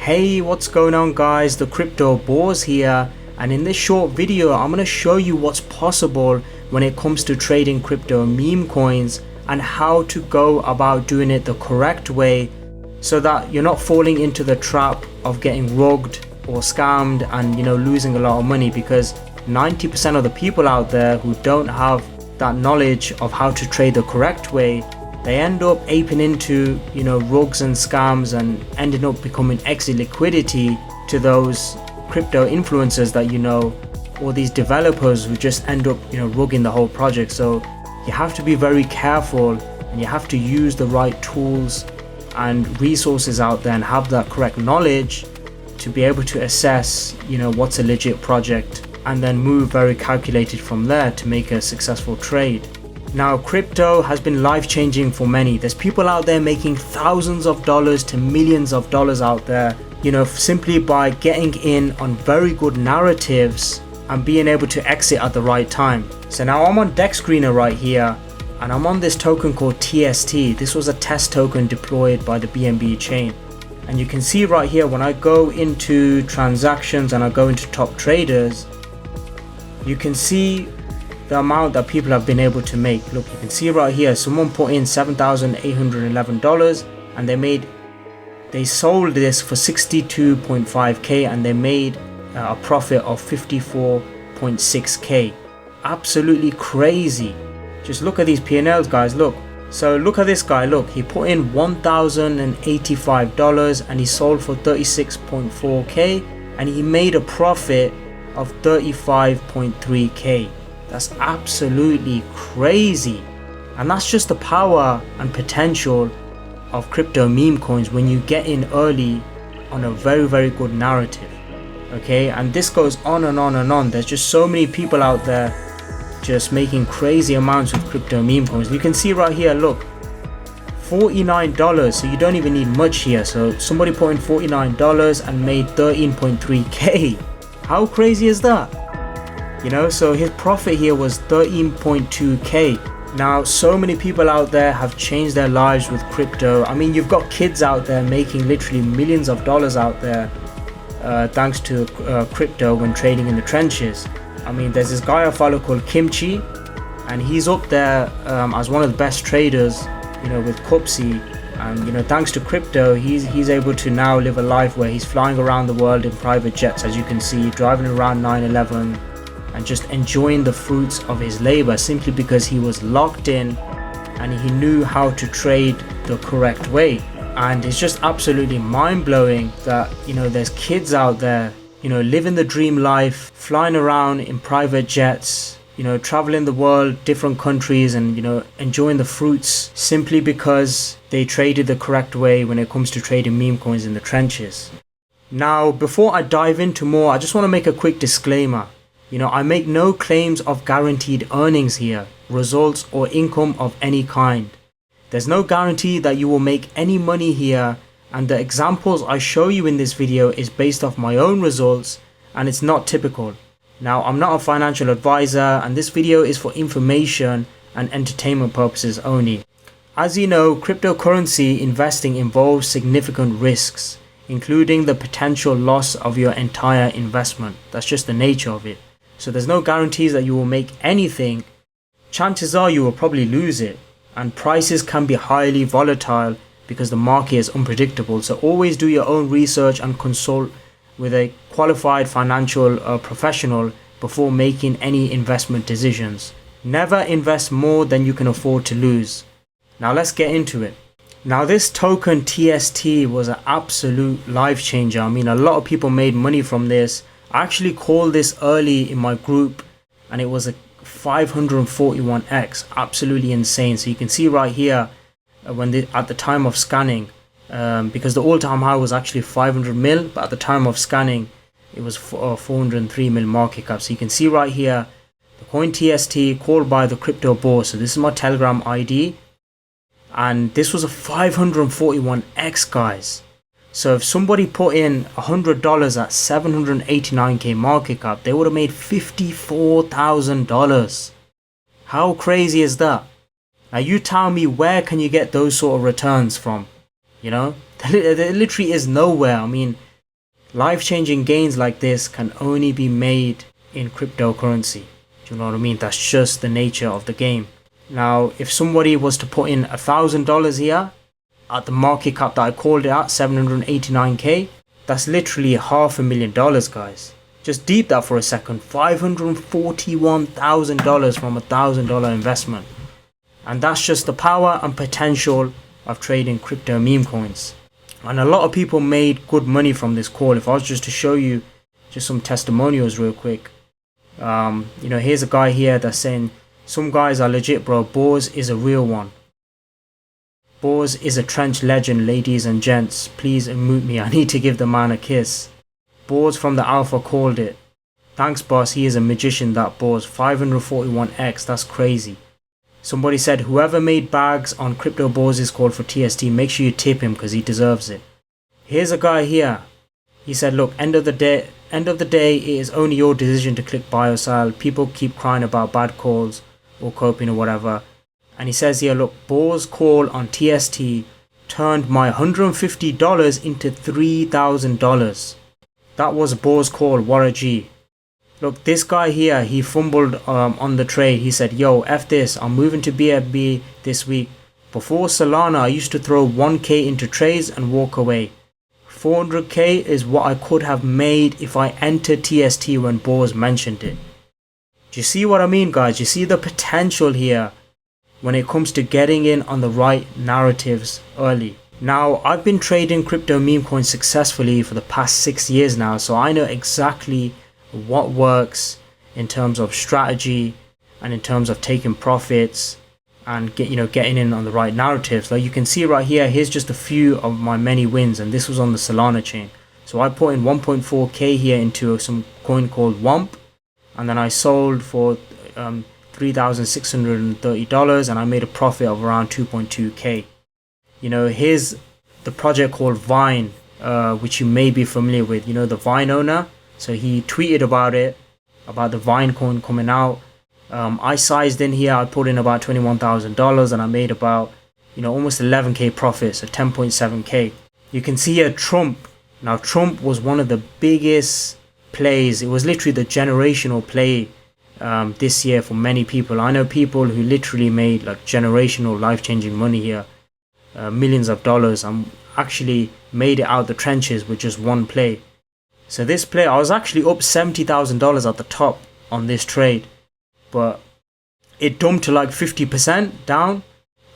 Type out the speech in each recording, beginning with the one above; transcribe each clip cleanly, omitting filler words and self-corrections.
Hey, what's going on guys, the Crypto Boars here, and in this short video I'm going to show you what's possible when it comes to trading crypto meme coins and how to go about doing it the correct way so that you're not falling into the trap of getting rugged or scammed and losing a lot of money, because 90% of the people out there who don't have that knowledge of how to trade the correct way, they end up aping into rugs and scams and ending up becoming exit liquidity to those crypto influencers that or these developers who just end up rugging the whole project. So you have to be very careful and you have to use the right tools and resources out there and have that correct knowledge to be able to assess what's a legit project and then move very calculated from there to make a successful trade. Now, crypto has been life-changing for many. There's people out there making thousands of dollars to millions of dollars out there, simply by getting in on very good narratives and being able to exit at the right time. So now I'm on Dex Screener right here, and I'm on this token called TST. This was a test token deployed by the BNB chain. And you can see right here, when I go into transactions and I go into top traders, you can see the amount that people have been able to make. Look, you can see right here, someone put in $7,811 and they sold this for 62.5k and they made a profit of 54.6k. Absolutely crazy. Just look at these P&Ls, guys. Look, so look at this guy. Look, he put in $1,085 and he sold for 36.4k and he made a profit of 35.3k. That's absolutely crazy. And that's just the power and potential of crypto meme coins when you get in early on a very, very good narrative. Okay, and this goes on and on and on. There's just so many people out there just making crazy amounts with crypto meme coins. You can see right here, look, $49, so you don't even need much here. So somebody put in $49 and made 13.3k. How crazy is that? So his profit here was 13.2k. Now, so many people out there have changed their lives with crypto. I mean, you've got kids out there making literally millions of dollars out there thanks to crypto when trading in the trenches. I mean, there's this guy I follow called Kimchi, and he's up there as one of the best traders, with Cupsy. And thanks to crypto, he's able to now live a life where he's flying around the world in private jets, as you can see, driving around 911 and just enjoying the fruits of his labor, simply because he was locked in and he knew how to trade the correct way. And it's just absolutely mind-blowing that there's kids out there living the dream life, flying around in private jets, traveling the world, different countries, and enjoying the fruits simply because they traded the correct way when it comes to trading meme coins in the trenches. Now, before I dive into more, I just want to make a quick disclaimer. I make no claims of guaranteed earnings here, results, or income of any kind. There's no guarantee that you will make any money here, and the examples I show you in this video is based off my own results, and it's not typical. Now, I'm not a financial advisor, and this video is for information and entertainment purposes only. As you know, cryptocurrency investing involves significant risks, including the potential loss of your entire investment. That's just the nature of it. So there's no guarantees that you will make anything. Chances are you will probably lose it, and prices can be highly volatile because the market is unpredictable. So always do your own research and consult with a qualified financial professional before making any investment decisions. Never invest more than you can afford to lose. Now let's get into it. Now, this token TST was an absolute life changer. I mean, a lot of people made money from this. I actually called this early in my group and it was a 541x, absolutely insane. So you can see right here at the time of scanning, because the all-time high was actually 500 mil, but at the time of scanning it was 403 mil market cap. So you can see right here the coin TST called by the Crypto Board. So this is my Telegram ID, and this was a 541x, guys. So if somebody put in $100 at 789k market cap, they would have made $54,000. How crazy is that? Now you tell me, where can you get those sort of returns from? There literally is nowhere. I mean, Life-changing gains like this can only be made in cryptocurrency. Do you know what I mean? That's just the nature of the game. Now, if somebody was to put in $1,000 here at the market cap that I called it at, 789k, that's literally $500,000, guys. Just deep that for a second. $541,000 from $1,000 investment. And that's just the power and potential of trading crypto meme coins. And a lot of people made good money from this call. If I was just to show you just some testimonials real quick. Here's a guy here that's saying, some guys are legit, bro. Boars is a real one. Boars is a trench legend, ladies and gents. Please unmute me. I need to give the man a kiss. Boars from the Alpha called it. Thanks, boss. He is a magician, that Boars. 541x. That's crazy. Somebody said, whoever made bags on Crypto Boars' call for TST, make sure you tip him because he deserves it. Here's a guy here. He said, look, end of the day, it is only your decision to click buy or sell. People keep crying about bad calls or coping or whatever. And he says here, look, Boars call on TST turned my $150 into $3,000. That was Boars call. What a G. Look, this guy here, he fumbled on the trade. He said, yo, F this, I'm moving to BFB this week. Before Solana, I used to throw 1k into trades and walk away. 400k is what I could have made if I entered TST when Boars mentioned it. Do you see what I mean, guys? You see the potential here when it comes to getting in on the right narratives early. Now, I've been trading crypto meme coins successfully for the past 6 years now, so I know exactly what works in terms of strategy and in terms of taking profits and getting in on the right narratives. Like you can see right here, here's just a few of my many wins, and this was on the Solana chain. So I put in 1.4k here into some coin called WOMP, and then I sold for $3,630 and I made a profit of around 2.2k. Here's the project called Vine, which you may be familiar with, the Vine owner. So he tweeted about it, about the Vine coin coming out. I sized in here, I put in about $21,000 and I made about, almost 11k profit, so 10.7k. You can see here Trump. Now Trump was one of the biggest plays. It was literally the generational play this year for many people. I know people who literally made like generational life-changing money here, millions of dollars, and actually made it out the trenches with just one play. So this play, I was actually up $70,000 at the top on this trade, but it dumped to like 50% down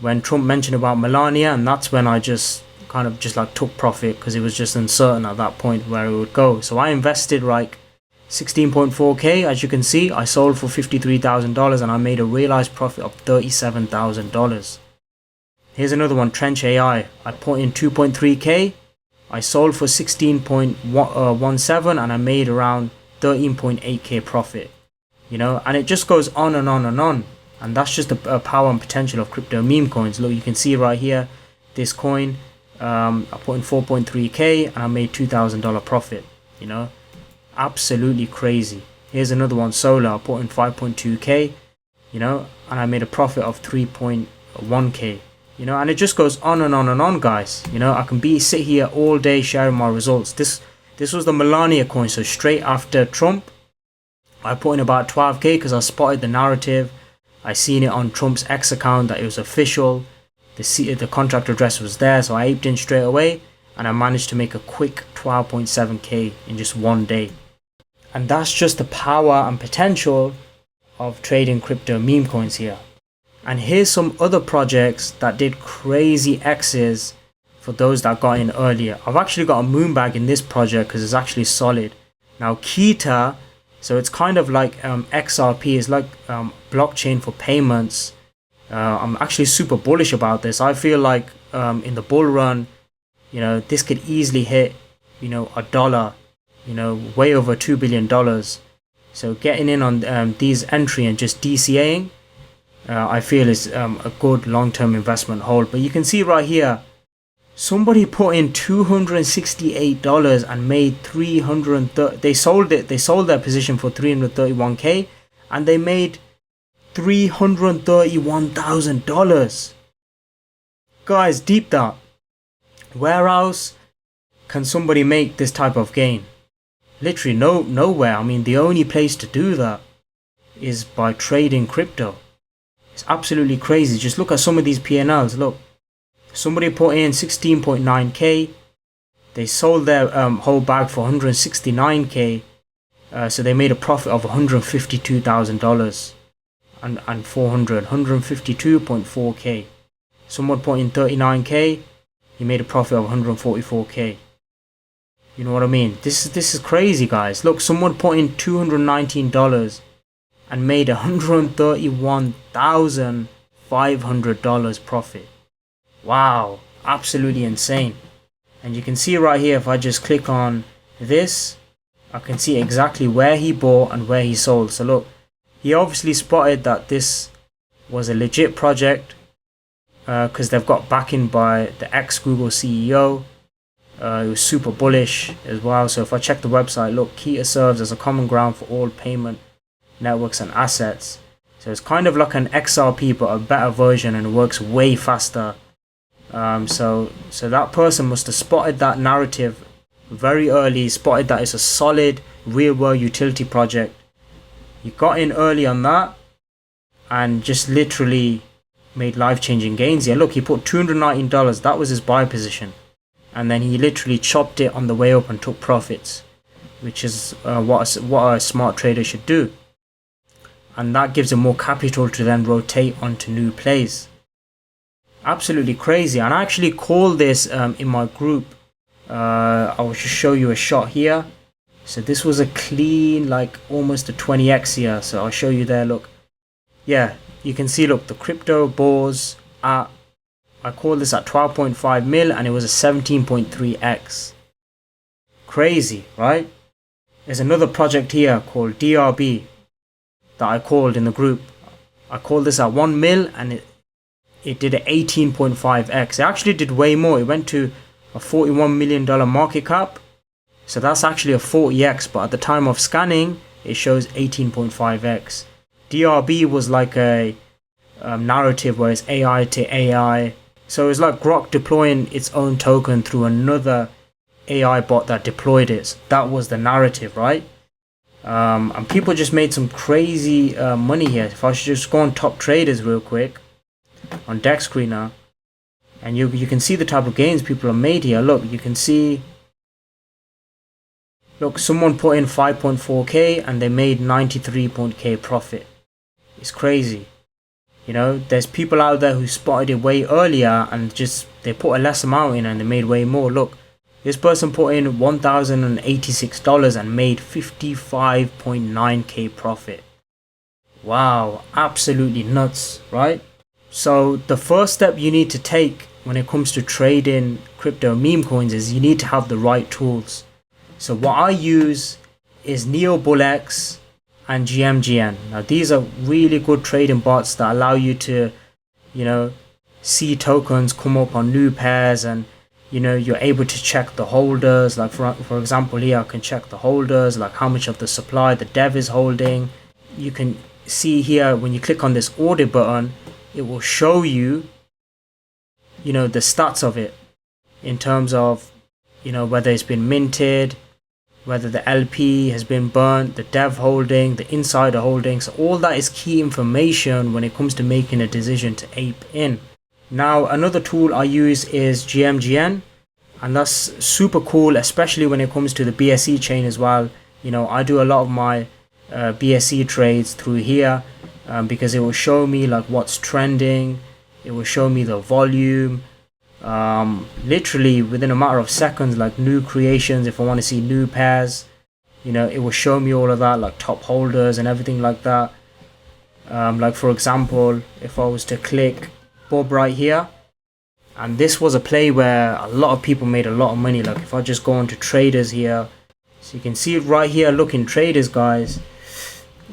when Trump mentioned about Melania, and that's when I just kind of just like took profit because it was just uncertain at that point where it would go. So I invested like 16.4k. As you can see, I sold for $53,000 and I made a realized profit of $37,000. Here's another one, Trench AI. I put in 2.3k. I sold for 16.17 and I made around 13.8k profit. And it just goes on and on and on. And that's just the power and potential of crypto meme coins. Look, you can see right here, this coin, I put in 4.3k and I made $2,000 profit. Absolutely crazy. Here's another one, Solar. I put in 5.2k, and I made a profit of 3.1k. And it just goes on and on and on, guys. I can sit here all day sharing my results. This was the Melania coin, so straight after Trump, I put in about 12k because I spotted the narrative. I seen it on Trump's X account that it was official. The contract address was there, so I aped in straight away, and I managed to make a quick 12.7k in just one day. And that's just the power and potential of trading crypto meme coins here. And here's some other projects that did crazy X's for those that got in earlier. I've actually got a moon bag in this project because it's actually solid. Now Kita, so it's kind of like XRP, is like blockchain for payments. I'm actually super bullish about this. I feel like in the bull run, this could easily hit, $1, way over $2 billion. So getting in on these entry and just DCAing, I feel is a good long-term investment hold. But you can see right here, somebody put in $268 and made $330. They sold their position for $331k, and they made $331,000. Guys, deep that. Warehouse, can somebody make this type of gain? Literally nowhere. I mean, the only place to do that is by trading crypto. It's absolutely crazy. Just look at some of these P&Ls. Look, somebody put in 16.9k. They sold their whole bag for 169k. So they made a profit of $152,000 and 152.4k. Someone put in 39k. He made a profit of 144k. You know what I mean? This is crazy, guys. Look, someone put in $219 and made $131,500 profit. Wow, absolutely insane. And you can see right here, if I just click on this, I can see exactly where he bought and where he sold. So look, he obviously spotted that this was a legit project because they've got backing by the ex-Google CEO. It was super bullish as well. So if I check the website, look, Kita serves as a common ground for all payment networks and assets. So it's kind of like an XRP but a better version, and it works way faster. So that person must have spotted that narrative very early, spotted that it's a solid real world utility project. He got in early on that and just literally made life-changing gains here. Look, he put $219, that was his buy position, and then he literally chopped it on the way up and took profits, which is what a smart trader should do. And that gives him more capital to then rotate onto new plays. Absolutely crazy. And I actually call this in my group. I'll just show you a shot here. So this was a clean, like almost a 20x here. So I'll show you there. Look, yeah, you can see, look, the crypto balls at, I call this at 12.5 mil, and it was a 17.3x. Crazy, right? There's another project here called DRB that I called in the group. I called this at 1 mil, and it did an 18.5x. It actually did way more. It went to a $41 million market cap. So that's actually a 40x, but at the time of scanning, it shows 18.5x. DRB was like a narrative where it's AI to AI. So it's like Grok deploying its own token through another AI bot that deployed it. So that was the narrative, right? And people just made some crazy money here. If I should just go on top traders real quick on Dex Screener, and you can see the type of gains people have made here. Look, you can see, look, someone put in 5.4k and they made 93.k profit. It's crazy. You know, there's people out there who spotted it way earlier and just they put a less amount in and they made way more. Look, this person put in $1,086 and made 55.9k profit. Wow, absolutely nuts, right? So the first step you need to take when it comes to trading crypto meme coins is you need to have the right tools. So what I use is NeoBullX and GMGN. Now these are really good trading bots that allow you to, you know, see tokens come up on new pairs, and you know, you're able to check the holders. Like for example here, I can check the holders, like how much of the supply the dev is holding. You can see here when you click on this audit button, it will show you, you know, the stats of it in terms of, you know, whether it's been minted, whether the LP has been burnt, the dev holding, the insider holding. So all that is key information when it comes to making a decision to ape in. Now another tool I use is GMGN, and that's super cool, especially when it comes to the BSC chain as well. You know, I do a lot of my BSC trades through here because it will show me like what's trending. It will show me the volume, literally within a matter of seconds, like new creations. If I want to see new pairs, you know, it will show me all of that, like top holders and everything like that. Like for example, if I was to click Bob right here, and this was a play where a lot of people made a lot of money. Like if I just go on to traders here, so you can see it right here. Look, in traders, guys,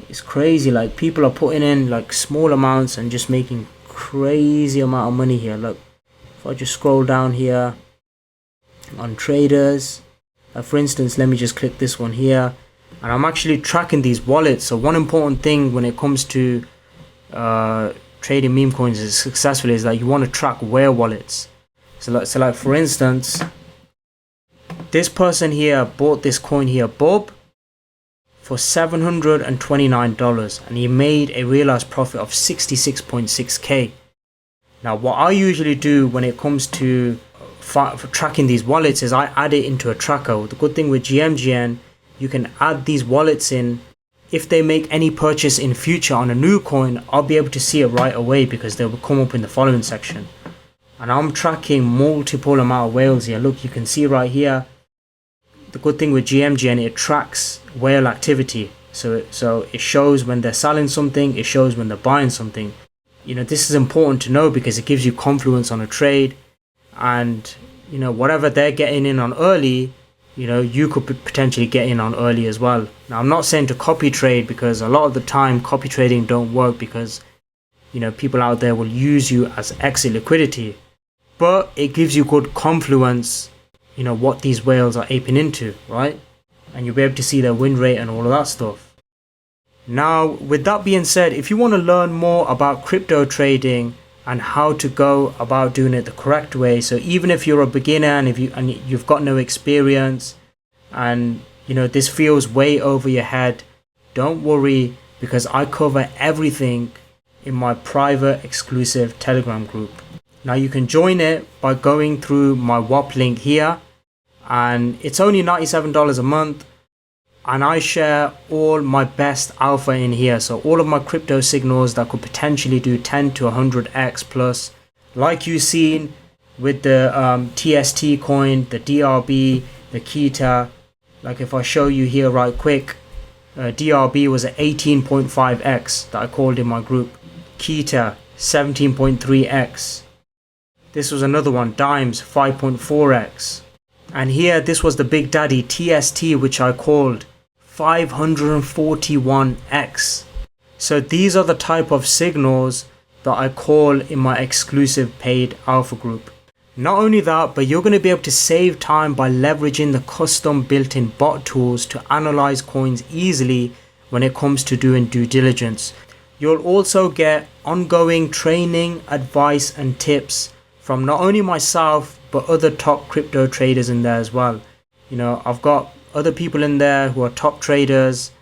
it's crazy. Like people are putting in like small amounts and just making crazy amount of money here. Look, if I just scroll down here on traders, for instance, let me just click this one here, and I'm actually tracking these wallets. So one important thing when it comes to trading meme coins is successfully is that you want to track where wallets. So like for instance, this person here bought this coin here, Bob, for $729, and he made a realized profit of 66.6k. Now what I usually do when it comes to tracking these wallets is I add it into a tracker. The good thing with GMGN, you can add these wallets in. If they make any purchase in future on a new coin, I'll be able to see it right away because they will come up in the following section. And I'm tracking multiple amount of whales here. Look, you can see right here. The good thing with GMGN, it tracks whale activity. So it shows when they're selling something, it shows when they're buying something. You know, this is important to know because it gives you confluence on a trade. And, you know, whatever they're getting in on early, you know, you could potentially get in on early as well. Now, I'm not saying to copy trade because a lot of the time copy trading don't work because, you know, people out there will use you as exit liquidity. But it gives you good confluence, you know, what these whales are aping into, right? And you'll be able to see their win rate and all of that stuff. Now, with that being said, if you want to learn more about crypto trading and how to go about doing it the correct way, so even if you're a beginner and you've got no experience and, you know, this feels way over your head, don't worry because I cover everything in my private exclusive Telegram group. Now you can join it by going through my WAP link here, and it's only $97 a month, and I share all my best alpha in here. So all of my crypto signals that could potentially do 10 to 100x plus, like you've seen with the TST coin, the DRB, the Kita. Like if I show you here right quick, DRB was at 18.5x that I called in my group. Kita 17.3x. This was another one, Dimes 5.4x. And here, this was the big daddy, TST, which I called 541x. So these are the type of signals that I call in my exclusive paid alpha group. Not only that, but you're going to be able to save time by leveraging the custom built-in bot tools to analyze coins easily when it comes to doing due diligence. You'll also get ongoing training, advice, and tips from not only myself, but other top crypto traders in there as well. You know, I've got other people in there who are top traders,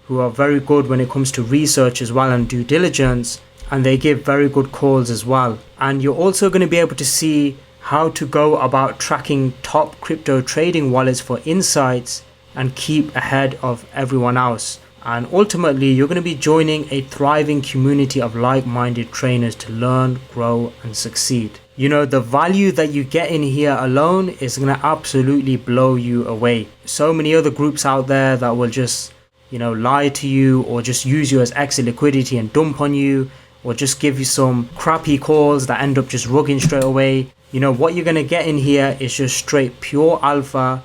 who are very good when it comes to research as well and due diligence, and they give very good calls as well. And you're also going to be able to see how to go about tracking top crypto trading wallets for insights and keep ahead of everyone else. And ultimately, you're going to be joining a thriving community of like-minded trainers to learn, grow, and succeed. You know, the value that you get in here alone is going to absolutely blow you away. So many other groups out there that will just, you know, lie to you or just use you as exit liquidity and dump on you, or just give you some crappy calls that end up just rugging straight away. You know, what you're going to get in here is just straight pure alpha.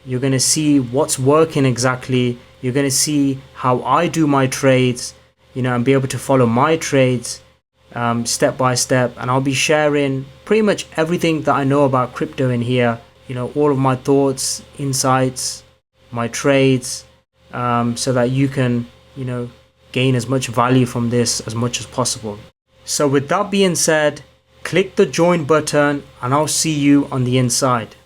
You're going to see what's working exactly. You're going to see how I do my trades, you know, and be able to follow my trades step by step. And I'll be sharing pretty much everything that I know about crypto in here. You know, all of my thoughts, insights, my trades, so that you can, you know, gain as much value from this as much as possible. So with that being said, click the join button and I'll see you on the inside.